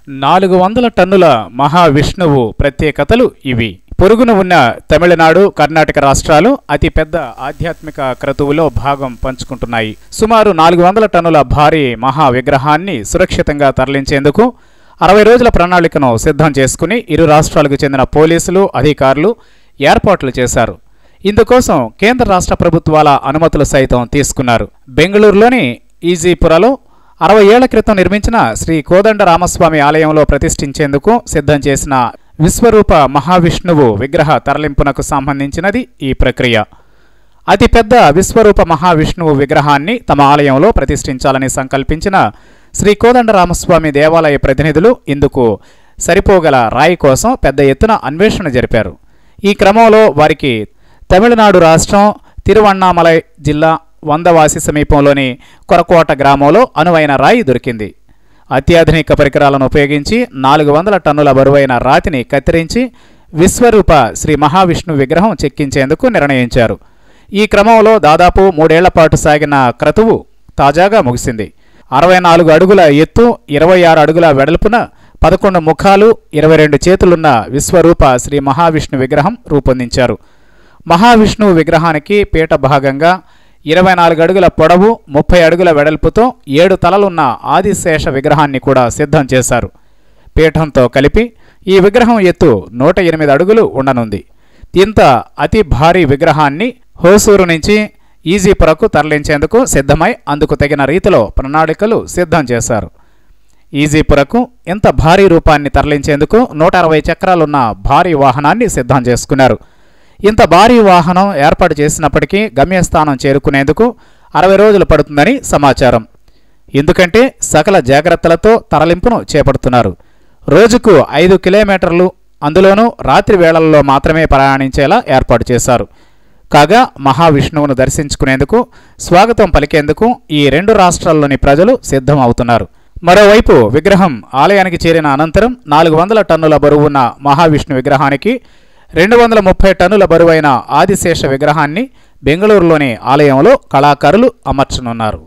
400 టన్నుల మహావిష్ణువు ప్రత్యేకతలు ఇవి. పొరుగున ఉన్న తమిళనాడు, కర్ణాటక రాష్ట్రాలు అతిపెద్ద ఆధ్యాత్మిక క్రతువులో భాగం పంచుకుంటున్నాయి. సుమారు 400 టన్నుల భారీ మహా విగ్రహాన్ని సురక్షితంగా తరలించేందుకు 60 రోజుల ప్రణాళికను సిద్ధం చేసుకుని ఇరు రాష్ట్రాలకు చెందిన పోలీసులు, అధికారులు ఏర్పాట్లు చేశారు. ఇందుకోసం కేంద్ర రాష్ట్ర ప్రభుత్వాల అనుమతులు సైతం తీసుకున్నారు. బెంగళూరులోని ఈజీపురలో 60 ఏళ్ల క్రితం నిర్మించిన శ్రీ కోదండ రామస్వామి ఆలయంలో ప్రతిష్ఠించేందుకు సిద్ధం చేసిన విశ్వరూప మహావిష్ణువు విగ్రహ తరలింపునకు సంబంధించినది ఈ ప్రక్రియ. అతిపెద్ద విశ్వరూప మహావిష్ణువు విగ్రహాన్ని తమ ఆలయంలో ప్రతిష్ఠించాలని సంకల్పించిన శ్రీ కోదండ రామస్వామి దేవాలయ ప్రతినిధులు ఇందుకు సరిపోగల రాయి కోసం పెద్ద ఎత్తున అన్వేషణ జరిపారు. ఈ క్రమంలో వారికి తమిళనాడు రాష్ట్రం తిరువణ్ణామలై జిల్లా వందవాసి సమీపంలోని కొరకోట గ్రామంలో అనువైన రాయి దొరికింది. అత్యాధునిక పరికరాలను ఉపయోగించి 400 టన్నుల బరువైన రాతిని కత్తిరించి విశ్వరూప శ్రీ మహావిష్ణు విగ్రహం చెక్కించేందుకు నిర్ణయించారు. ఈ క్రమంలో దాదాపు 3 ఏళ్ల పాటు సాగిన క్రతువు తాజాగా ముగిసింది. 64 అడుగుల ఎత్తు, 26 అడుగుల వెడల్పున 11 ముఖాలు, 22 చేతులున్న విశ్వరూప శ్రీ మహావిష్ణు విగ్రహం రూపొందించారు. మహావిష్ణువు విగ్రహానికి పీఠ భాగంగా 24 అడుగుల పొడవు, 30 అడుగుల వెడల్పుతో 7 తలలున్న ఆదిశేష విగ్రహాన్ని కూడా సిద్ధం చేశారు. పీఠంతో కలిపి ఈ విగ్రహం ఎత్తు 108 అడుగులు ఉండనుంది. ఇంత అతి భారీ విగ్రహాన్ని హోసూరు నుంచి ఈజీపురకు తరలించేందుకు సిద్ధమై అందుకు తగిన రీతిలో ప్రణాళికలు సిద్ధం చేశారు. ఈజీపురకు ఇంత భారీ రూపాన్ని తరలించేందుకు 160 చక్రాలున్న భారీ వాహనాన్ని సిద్ధం చేసుకున్నారు. ఇంత భారీ వాహనం ఏర్పాటు చేసినప్పటికీ గమ్యస్థానం చేరుకునేందుకు 60 రోజులు పడుతుందని సమాచారం. ఎందుకంటే సకల జాగ్రత్తలతో తరలింపును చేపడుతున్నారు. రోజుకు 5 కిలోమీటర్లు, అందులోనూ రాత్రి వేళల్లో మాత్రమే ప్రయాణించేలా ఏర్పాటు చేశారు. కాగా మహావిష్ణువును దర్శించుకునేందుకు, స్వాగతం పలికేందుకు ఈ 2 రాష్ట్రాల్లోని ప్రజలు సిద్ధం అవుతున్నారు. మరోవైపు విగ్రహం ఆలయానికి చేరిన అనంతరం 400 టన్నుల బరువున్న మహావిష్ణు విగ్రహానికి 230 టన్నుల బరువైన ఆదిశేష విగ్రహాన్ని బెంగళూరులోని ఆలయంలో కళాకారులు అమర్చనున్నారు.